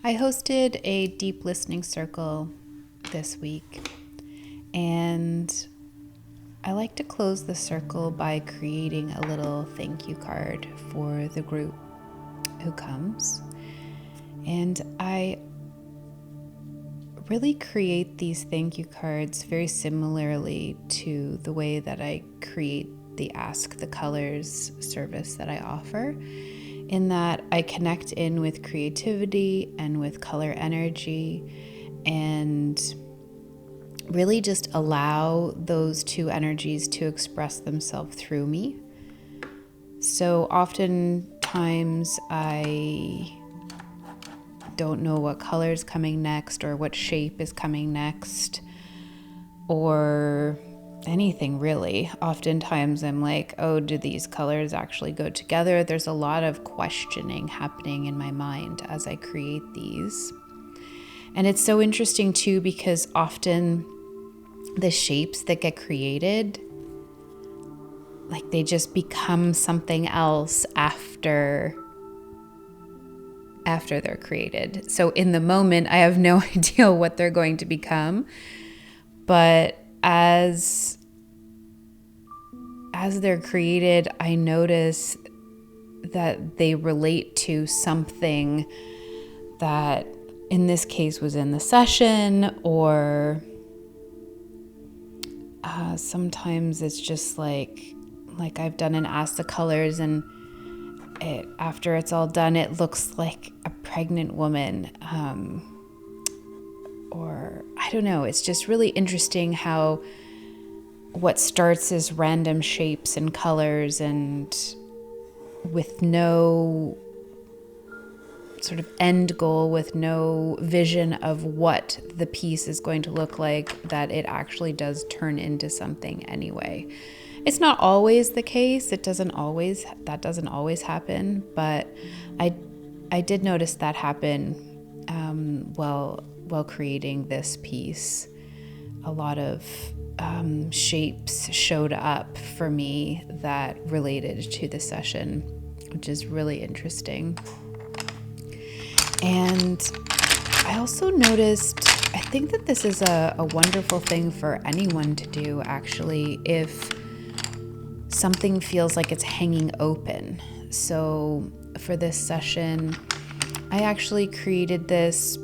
I hosted a deep listening circle this week, and I like to close the circle by creating a little thank you card for the group who comes. And I really create these thank you cards very similarly to the way that I create the Ask the Colors service that I offer, in that I connect in with creativity and with color energy and really just allow those two energies to express themselves through me. So oftentimes I don't know what color is coming next or what shape is coming next or anything really. Oftentimes I'm like, oh, do these colors actually go together? There's a lot of questioning happening in my mind as I create these. And it's so interesting too, because often the shapes that get created, like they just become something else after they're created. So in the moment, I have no idea what they're going to become. But as they're created, I notice that they relate to something that in this case was in the session, or sometimes it's just like I've done an Ask the Colors, and after it's all done, it looks like a pregnant woman, or I don't know. It's just really interesting how what starts as random shapes and colors and with no sort of end goal, with no vision of what the piece is going to look like, that it actually does turn into something anyway. It's not always the case. That doesn't always happen, but I did notice that happen while creating this piece. A lot of shapes showed up for me that related to the session, which is really interesting. And I also noticed, I think that this is a wonderful thing for anyone to do, actually, if something feels like it's hanging open. So for this session, I actually created this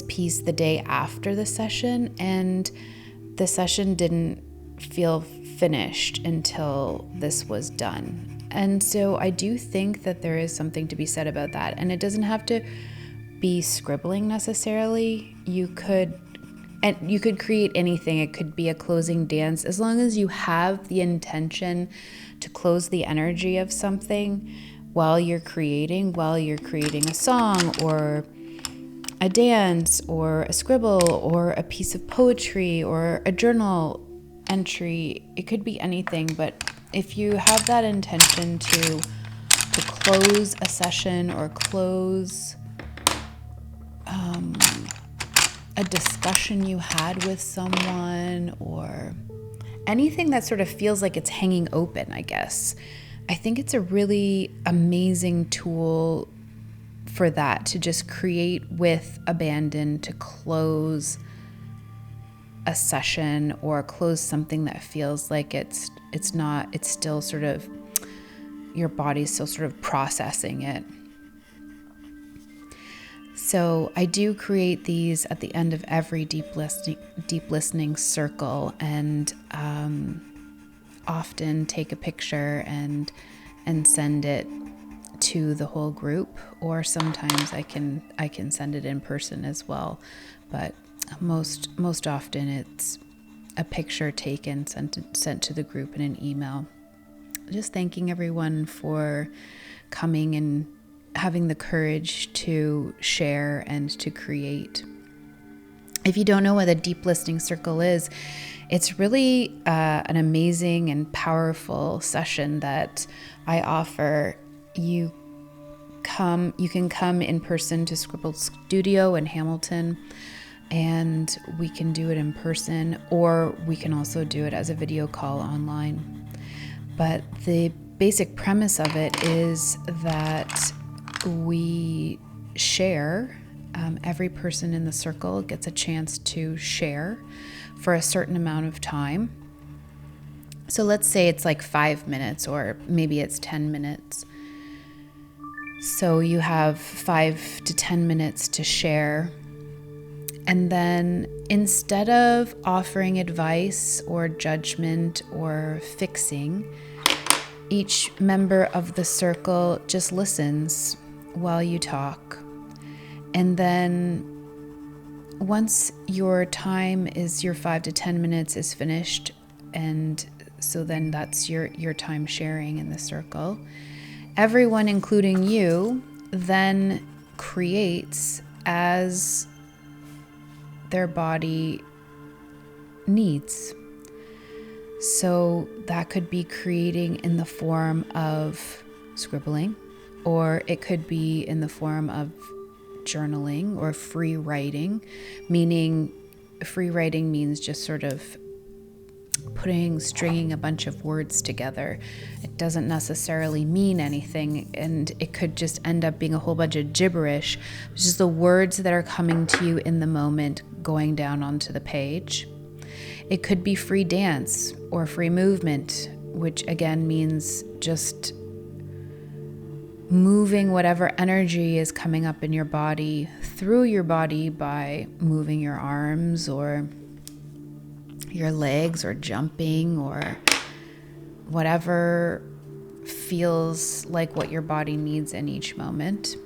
piece the day after the session, and the session didn't feel finished until this was done. And so I do think that there is something to be said about that. And it doesn't have to be scribbling necessarily. You could create anything. It could be a closing dance, as long as you have the intention to close the energy of something while you're creating a song or a dance or a scribble or a piece of poetry or a journal entry. It could be anything, but if you have that intention to close a session or close a discussion you had with someone, or anything that sort of feels like it's hanging open, I guess, I think it's a really amazing tool for that, to just create with abandon, to close a session or close something that feels like it's still sort of, your body's still sort of processing it. So I do create these at the end of every deep listening circle, and often take a picture and send it to the whole group, or sometimes I can send it in person as well. But most often it's a picture taken, sent to the group in an email, just thanking everyone for coming and having the courage to share and to create. If you don't know what a deep listening circle is, it's really an amazing and powerful session that I offer. You can come in person to Scribble Studio in Hamilton, and we can do it in person, or we can also do it as a video call online. But the basic premise of it is that we share. Every person in the circle gets a chance to share for a certain amount of time. So let's say it's like 5 minutes, or maybe it's 10 minutes. So you have 5 to 10 minutes to share. And then instead of offering advice or judgment or fixing, each member of the circle just listens while you talk. And then once your 5 to 10 minutes is finished, and so then that's your time sharing in the circle, everyone, including you, then creates as their body needs. So that could be creating in the form of scribbling, or it could be in the form of journaling or free writing, meaning free writing means just sort of stringing a bunch of words together. It doesn't necessarily mean anything, and it could just end up being a whole bunch of gibberish, which is the words that are coming to you in the moment going down onto the page. It could be free dance or free movement, which again means just moving whatever energy is coming up in your body through your body by moving your arms or your legs or jumping or whatever feels like what your body needs in each moment.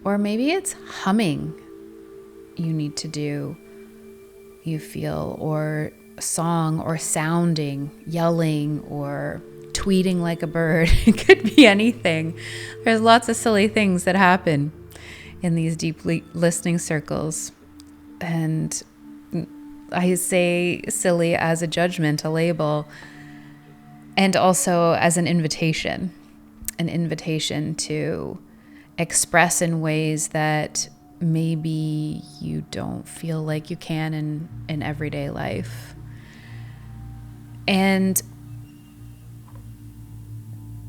Or maybe it's humming you need to do, you feel, or song or sounding, yelling or tweeting like a bird. It could be anything. There's lots of silly things that happen in these deep listening circles. And I say silly as a judgment, a label, and also as an invitation to express in ways that maybe you don't feel like you can in everyday life. And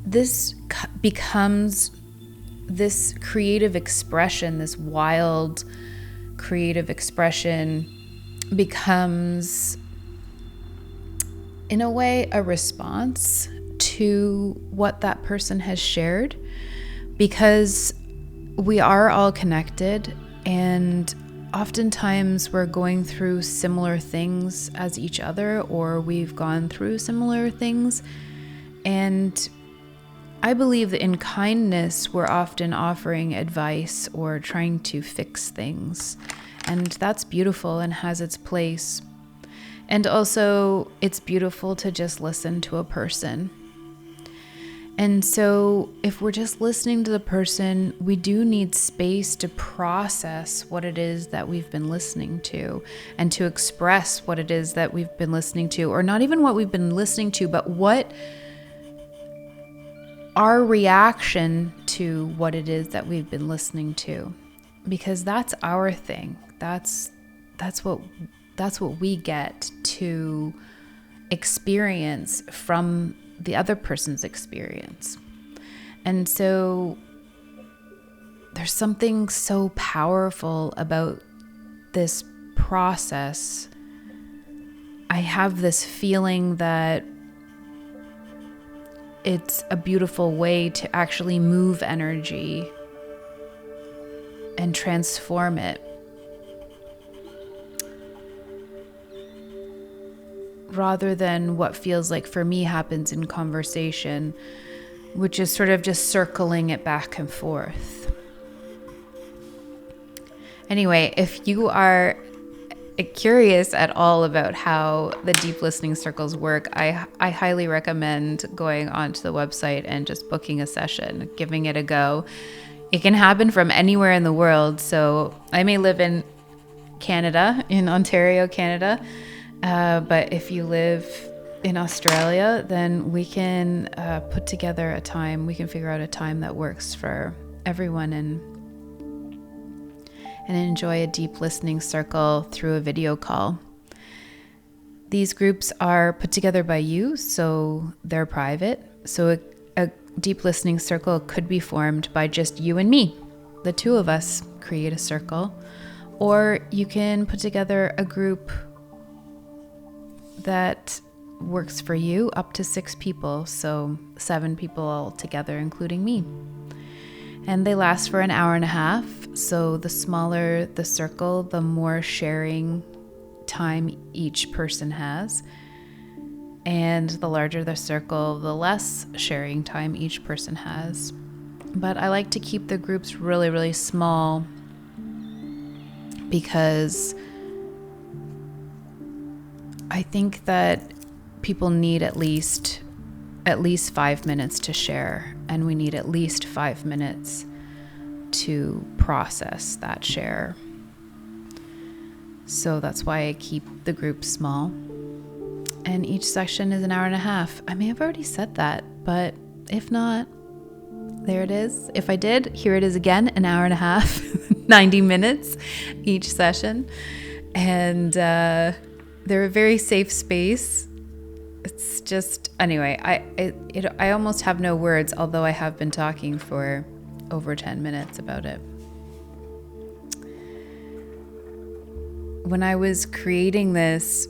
this becomes this creative expression, this wild creative expression becomes, in a way, a response to what that person has shared, because we are all connected, and oftentimes we're going through similar things as each other, or we've gone through similar things. And I believe that in kindness, we're often offering advice or trying to fix things. And that's beautiful and has its place. And also, it's beautiful to just listen to a person. And so if we're just listening to the person, we do need space to process what it is that we've been listening to, and to express what it is that we've been listening to, or not even what we've been listening to, but what our reaction to what it is that we've been listening to, because that's our thing. That's what we get to experience from the other person's experience. And so there's something so powerful about this process. I have this feeling that it's a beautiful way to actually move energy and transform it, rather than what feels like for me happens in conversation, which is sort of just circling it back and forth. Anyway, if you are curious at all about how the deep listening circles work, I highly recommend going onto the website and just booking a session, giving it a go. It can happen from anywhere in the world. So I may live in Canada, in Ontario, Canada, but if you live in Australia, then we can put together a time. We can figure out a time that works for everyone and enjoy a deep listening circle through a video call. These groups are put together by you, so they're private. So a deep listening circle could be formed by just you and me, the two of us create a circle, or you can put together a group that works for you, up to 6 people, so 7 people all together, including me. And they last for an hour and a half, so the smaller the circle, the more sharing time each person has. And the larger the circle, the less sharing time each person has. But I like to keep the groups really, really small because I think that people need at least 5 minutes to share, and we need at least 5 minutes to process that share. So that's why I keep the group small. And each section is an hour and a half. I may have already said that, but if not, there it is. If I did, here it is again, an hour and a half, 90 minutes each session. And they're a very safe space. It's just, anyway, I almost have no words, although I have been talking for over 10 minutes about it. When I was creating this,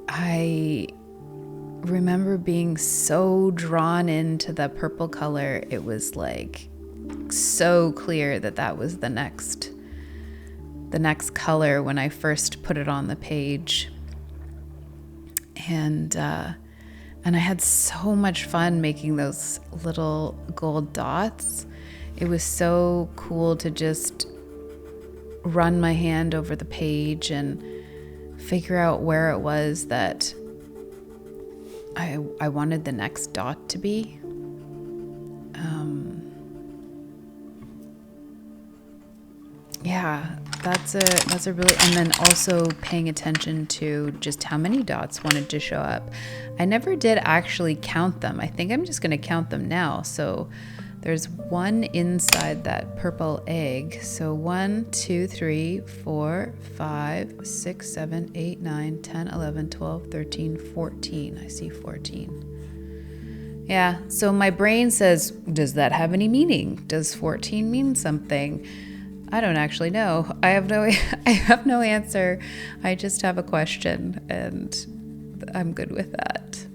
I remember being so drawn into the purple color. It was like so clear that that was the next color when I first put it on the page. And I had so much fun making those little gold dots. It was so cool to just run my hand over the page and figure out where it was that I wanted the next dot to be. Yeah, that's a really, and then also paying attention to just how many dots wanted to show up. I never did actually count them. I think I'm just going to count them now. So there's 1 inside that purple egg. So 1, 2, 3, 4, 5, 6, 7, 8, 9, 10, 11, 12, 13, 14. I see 14. Yeah, so my brain says, does that have any meaning? Does 14 mean something? I don't actually know. I have no answer. I just have a question, and I'm good with that.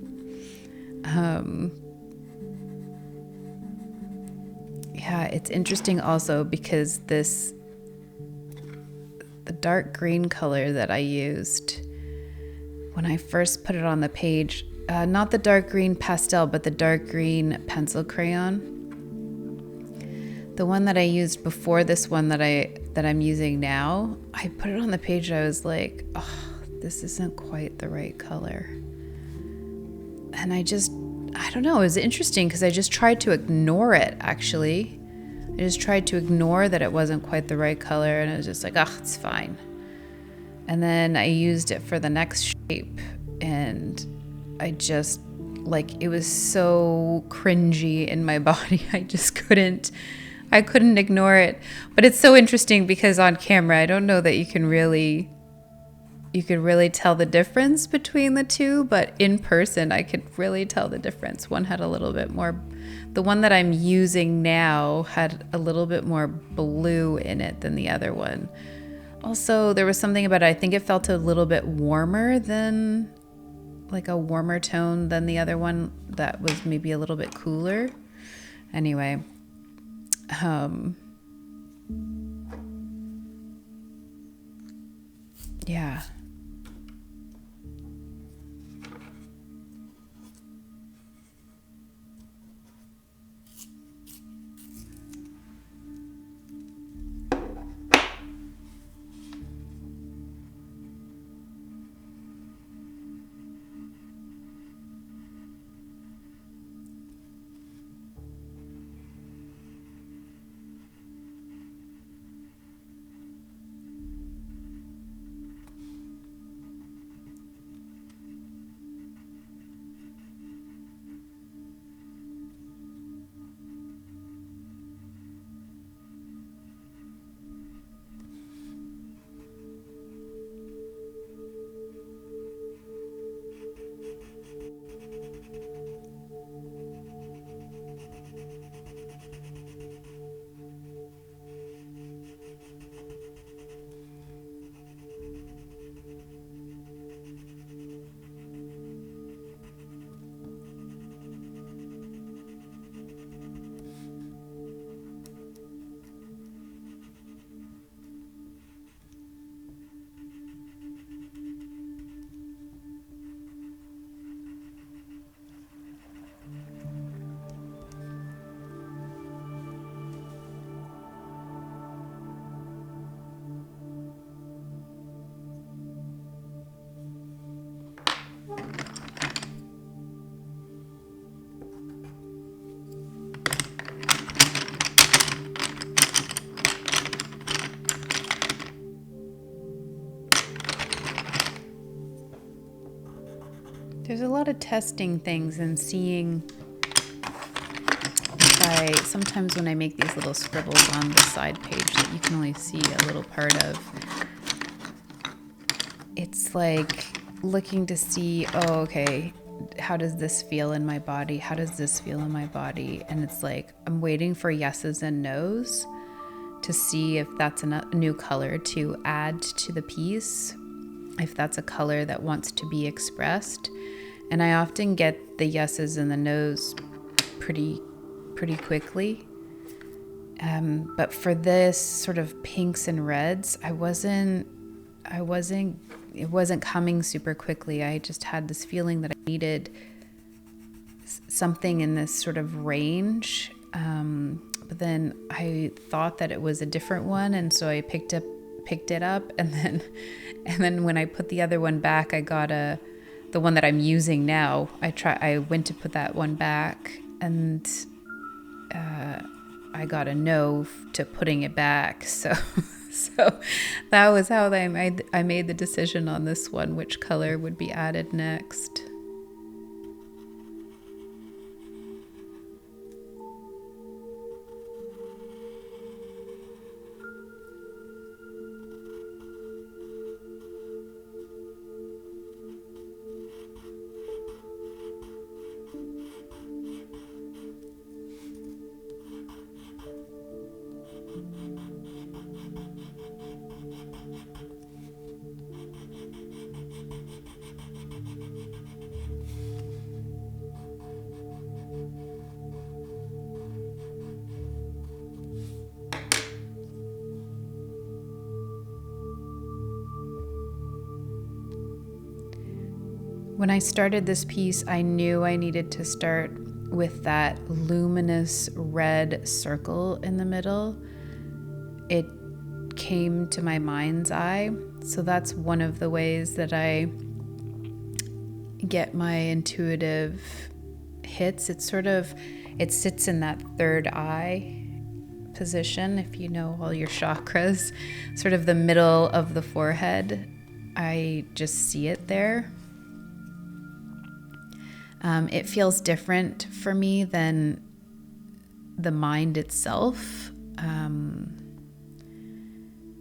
Yeah, it's interesting also because the dark green color that I used when I first put it on the page, not the dark green pastel, but the dark green pencil crayon. The one that I used before this one that I'm using now, I put it on the page and I was like, oh, this isn't quite the right color. And I don't know, it was interesting because I just tried to ignore it, actually. I just tried to ignore that it wasn't quite the right color, and I was just like, oh, it's fine. And then I used it for the next shape, and I just, like, it was so cringy in my body. I couldn't ignore it. But it's so interesting because on camera, I don't know that you can really tell the difference between the two, but in person, I could really tell the difference. One had a little bit more, the one that I'm using now had a little bit more blue in it than the other one. Also, there was something about it, I think it felt a little bit warmer than, like a warmer tone than the other one that was maybe a little bit cooler. Anyway, yeah. there's a lot of testing things and seeing if sometimes when I make these little scribbles on the side page that you can only see a little part of, it's like looking to see, oh, okay, how does this feel in my body? How does this feel in my body? And it's like, I'm waiting for yeses and nos to see if that's a new color to add to the piece, if that's a color that wants to be expressed. And I often get the yeses and the nos pretty quickly. But for this sort of pinks and reds, it wasn't coming super quickly. I just had this feeling that I needed something in this sort of range. But then I thought that it was a different one, and so I picked it up, and then when I put the other one back, I got the one that I'm using now. I went to put that one back, and I got a no to putting it back. So that was how I made the decision on this one, which color would be added next. When I started this piece, I knew I needed to start with that luminous red circle in the middle. It came to my mind's eye. So that's one of the ways that I get my intuitive hits. It sits in that third eye position, if you know all your chakras, sort of the middle of the forehead. I just see it there. It feels different for me than the mind itself.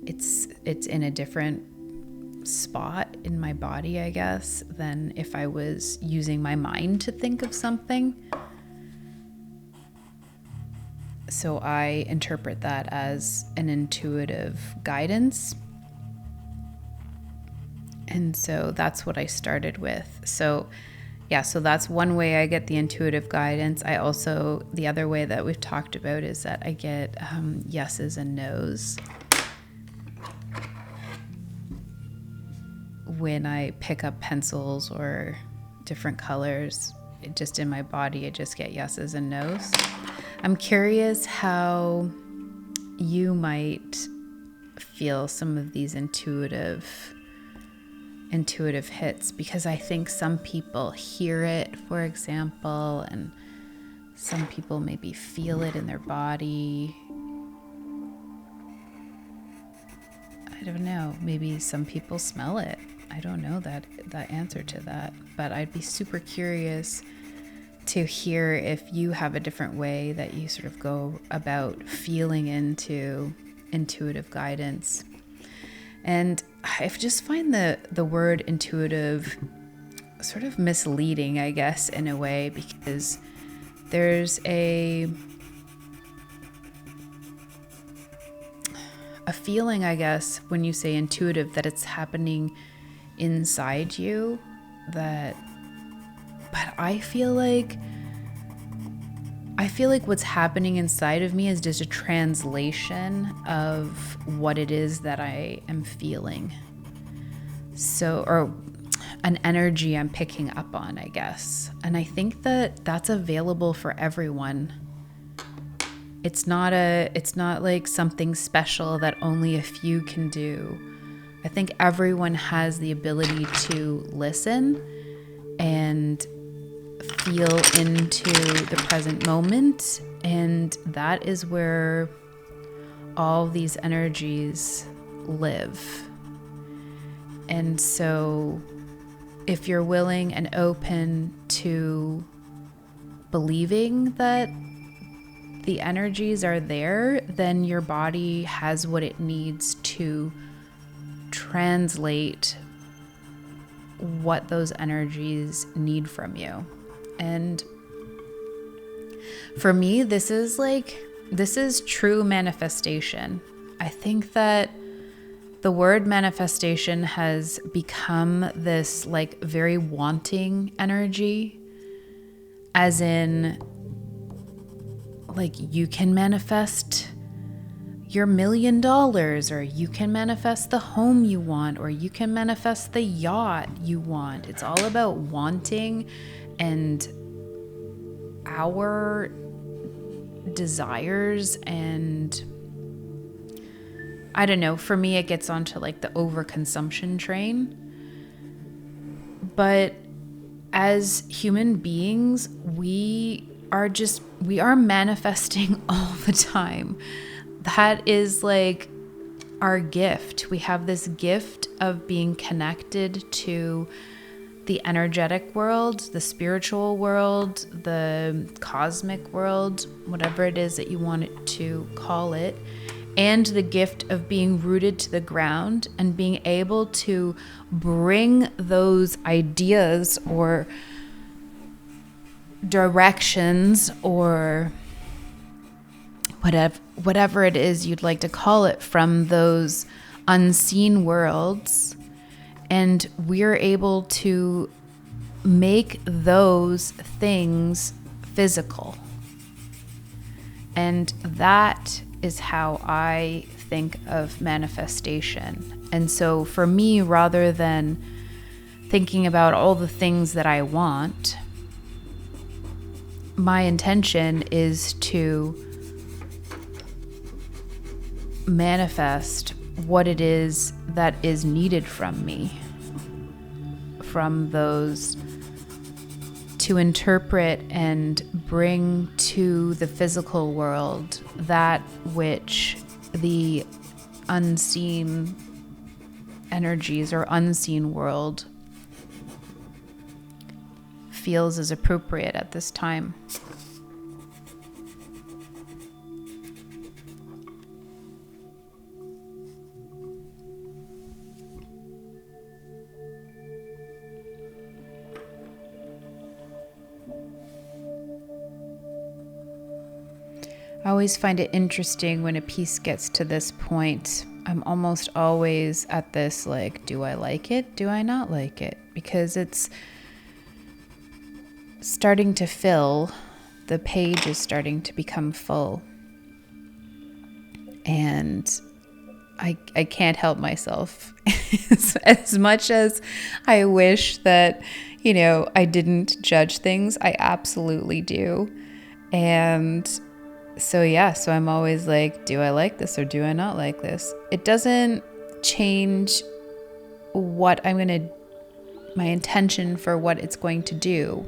It's in a different spot in my body, I guess, than if I was using my mind to think of something. So I interpret that as an intuitive guidance. And so that's what I started with. So that's one way I get the intuitive guidance. The other way that we've talked about is that I get yeses and nos. When I pick up pencils or different colors, just in my body, I just get yeses and nos. I'm curious how you might feel some of these intuitive hits, because I think some people hear it, for example, and some people maybe feel it in their body. I don't know, maybe some people smell it. I don't know that answer to that, but I'd be super curious to hear if you have a different way that you sort of go about feeling into intuitive guidance. And I just find the word intuitive sort of misleading, I guess, in a way, because there's a feeling, I guess, when you say intuitive, that it's happening inside you, but I feel like what's happening inside of me is just a translation of what it is that I am feeling. So, or an energy I'm picking up on, I guess. And I think that that's available for everyone. It's not like something special that only a few can do. I think everyone has the ability to listen and feel into the present moment, and that is where all these energies live. And so if you're willing and open to believing that the energies are there, then your body has what it needs to translate what those energies need from you. And for me, this is true manifestation. I think that the word manifestation has become this like very wanting energy, as in like you can manifest your $1 million, or you can manifest the home you want, or you can manifest the yacht you want. It's all about wanting, and our desires, and I don't know, for me it gets onto like the overconsumption train. But as human beings, we are manifesting all the time. That is like our gift. We have this gift of being connected to the energetic world, the spiritual world, the cosmic world, whatever it is that you want it to call it, and the gift of being rooted to the ground and being able to bring those ideas or directions or whatever it is you'd like to call it from those unseen worlds, and we're able to make those things physical. And that is how I think of manifestation. And so for me, rather than thinking about all the things that I want, my intention is to manifest what it is that is needed from me, from those, to interpret and bring to the physical world that which the unseen energies or unseen world feels is appropriate at this time. I always find it interesting when a piece gets to this point. I'm almost always at this like, do I like it? Do I not like it? Because it's starting to fill. The page is starting to become full. And I can't help myself. As much as I wish that, I didn't judge things, I absolutely do. And so I'm always like, do I like this or do I not like this? It doesn't change what my intention for what it's going to do,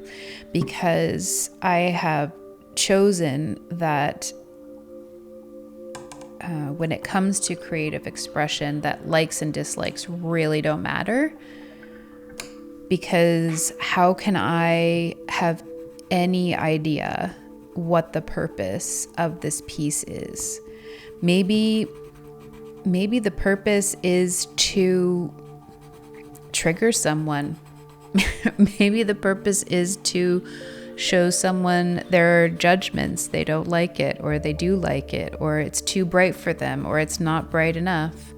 because I have chosen that when it comes to creative expression, that likes and dislikes really don't matter. Because how can I have any idea what the purpose of this piece is? Maybe the purpose is to trigger someone. Maybe the purpose is to show someone their judgments. They don't like it, or they do like it, or it's too bright for them, or it's not bright enough.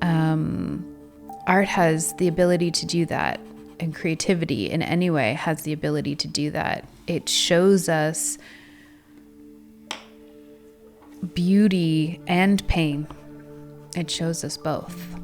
Art has the ability to do that, and creativity in any way has the ability to do that. It shows us beauty and pain. It shows us both.